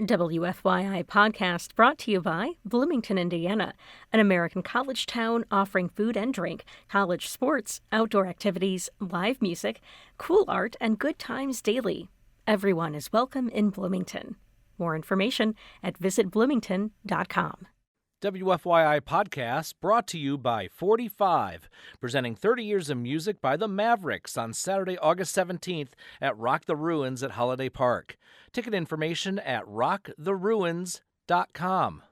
WFYI podcast brought to you by Bloomington, Indiana, an American college town offering food and drink, college sports, outdoor activities, live music, cool art, and good times daily. Everyone is welcome in Bloomington. More information at visitbloomington.com. WFYI podcast brought to you by 45, presenting 30 years of music by the Mavericks on Saturday, August 17th at Rock the Ruins at Holiday Park. Ticket information at rocktheruins.com.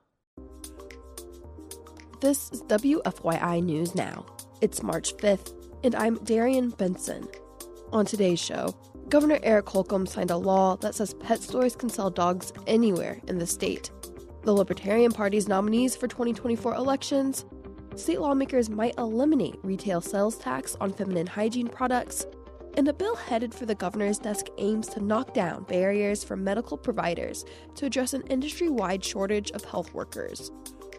This is WFYI News Now. It's March 5th, and I'm Darian Benson. On today's show, Governor Eric Holcomb signed a law that says pet stores can sell dogs anywhere in the state. The Libertarian Party's nominees for 2024 elections, state lawmakers might eliminate retail sales tax on feminine hygiene products, and a bill headed for the governor's desk aims to knock down barriers for medical providers to address an industry-wide shortage of health workers.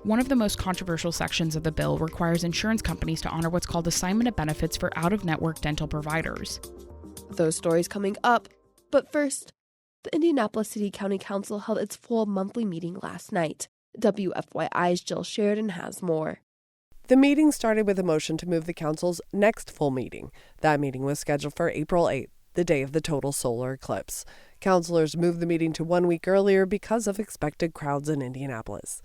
One of the most controversial sections of the bill requires insurance companies to honor what's called assignment of benefits for out-of-network dental providers. Those stories coming up, but first, the Indianapolis City County Council held its full monthly meeting last night. WFYI's Jill Sheridan has more. The meeting started with a motion to move the council's next full meeting. That meeting was scheduled for April 8th, the day of the total solar eclipse. Councilors moved the meeting to 1 week earlier because of expected crowds in Indianapolis.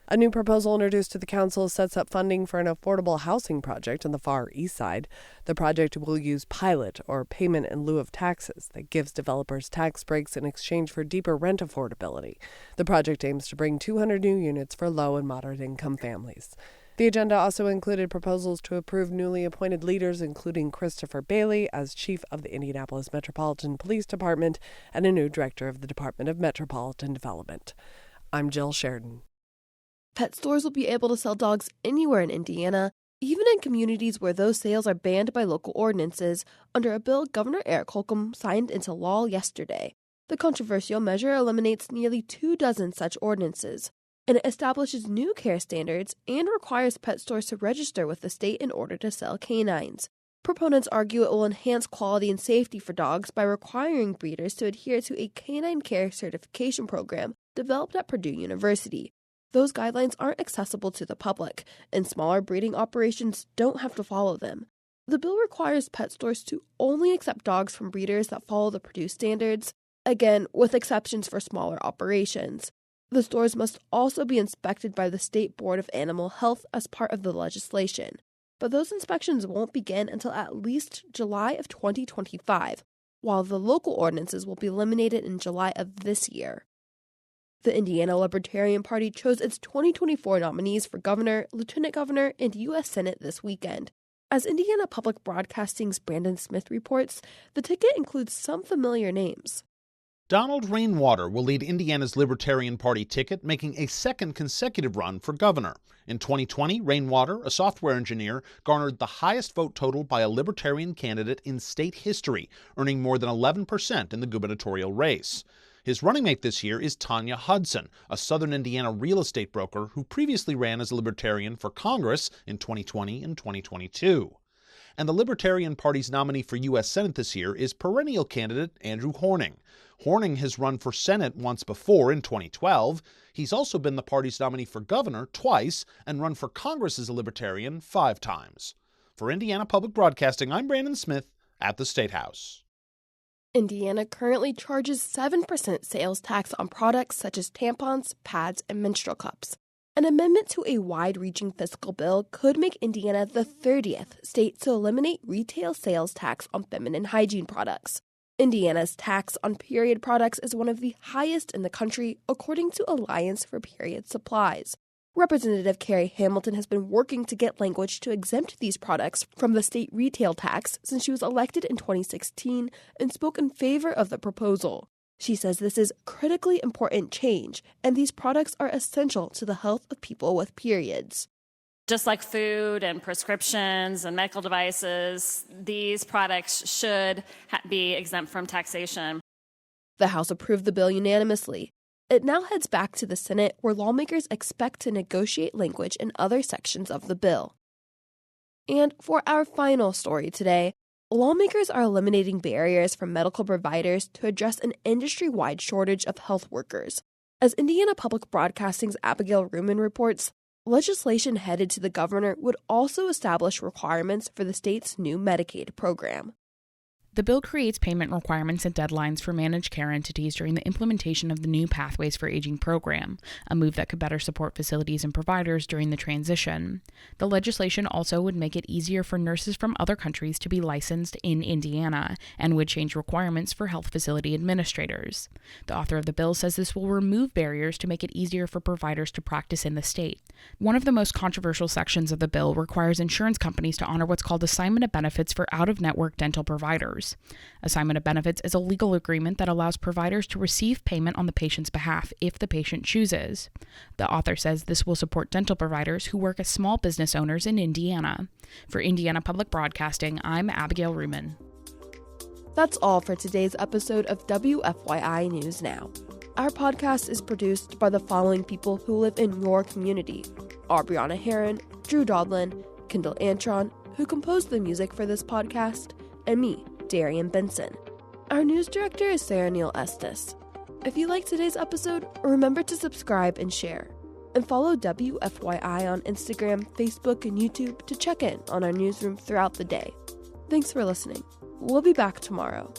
A new proposal introduced to the council sets up funding for an affordable housing project on the far east side. The project will use pilot, or payment in lieu of taxes, that gives developers tax breaks in exchange for deeper rent affordability. The project aims to bring 200 new units for low and moderate income families. The agenda also included proposals to approve newly appointed leaders, including Christopher Bailey as chief of the Indianapolis Metropolitan Police Department and a new director of the Department of Metropolitan Development. I'm Jill Sheridan. Pet stores will be able to sell dogs anywhere in Indiana, even in communities where those sales are banned by local ordinances, under a bill Governor Eric Holcomb signed into law yesterday. The controversial measure eliminates nearly 24 such ordinances, and it establishes new care standards and requires pet stores to register with the state in order to sell canines. Proponents argue it will enhance quality and safety for dogs by requiring breeders to adhere to a canine care certification program developed at Purdue University. Those guidelines aren't accessible to the public, and smaller breeding operations don't have to follow them. The bill requires pet stores to only accept dogs from breeders that follow the Purdue standards, again, with exceptions for smaller operations. The stores must also be inspected by the State Board of Animal Health as part of the legislation, but those inspections won't begin until at least July of 2025, while the local ordinances will be eliminated in July of this year. The Indiana Libertarian Party chose its 2024 nominees for governor, lieutenant governor, and U.S. Senate this weekend. As Indiana Public Broadcasting's Brandon Smith reports, the ticket includes some familiar names. Donald Rainwater will lead Indiana's Libertarian Party ticket, making a second consecutive run for governor. In 2020, Rainwater, a software engineer, garnered the highest vote total by a Libertarian candidate in state history, earning more than 11% in the gubernatorial race. His running mate this year is Tanya Hudson, a southern Indiana real estate broker who previously ran as a Libertarian for Congress in 2020 and 2022. And the Libertarian Party's nominee for U.S. Senate this year is perennial candidate Andrew Horning. Horning has run for Senate once before in 2012. He's also been the party's nominee for governor twice and run for Congress as a Libertarian 5 times. For Indiana Public Broadcasting, I'm Brandon Smith at the State House. Indiana currently charges 7% sales tax on products such as tampons, pads, and menstrual cups. An amendment to a wide-reaching fiscal bill could make Indiana the 30th state to eliminate retail sales tax on feminine hygiene products. Indiana's tax on period products is one of the highest in the country, according to Alliance for Period Supplies. Representative Carrie Hamilton has been working to get language to exempt these products from the state retail tax since she was elected in 2016 and spoke in favor of the proposal. She says this is critically important change, and these products are essential to the health of people with periods. Just like food and prescriptions and medical devices, these products should be exempt from taxation. The House approved the bill unanimously. It now heads back to the Senate, where lawmakers expect to negotiate language in other sections of the bill. And for our final story today, lawmakers are eliminating barriers for medical providers to address an industry-wide shortage of health workers. As Indiana Public Broadcasting's Abigail Ruman reports, legislation headed to the governor would also establish requirements for the state's new Medicaid program. The bill creates payment requirements and deadlines for managed care entities during the implementation of the new Pathways for Aging program, a move that could better support facilities and providers during the transition. The legislation also would make it easier for nurses from other countries to be licensed in Indiana and would change requirements for health facility administrators. The author of the bill says this will remove barriers to make it easier for providers to practice in the state. One of the most controversial sections of the bill requires insurance companies to honor what's called assignment of benefits for out-of-network dental providers. Assignment of benefits is a legal agreement that allows providers to receive payment on the patient's behalf if the patient chooses. The author says this will support dental providers who work as small business owners in Indiana. For Indiana Public Broadcasting, I'm Abigail Ruman. That's all for today's episode of WFYI News Now. Our podcast is produced by the following people who live in your community: Aubriana Heron, Drew Dodlin, Kendall Antron, who composed the music for this podcast, and me, Darian Benson. Our news director is Sarah Neal Estes. If you liked today's episode, remember to subscribe and share. And follow WFYI on Instagram, Facebook, and YouTube to check in on our newsroom throughout the day. Thanks for listening. We'll be back tomorrow.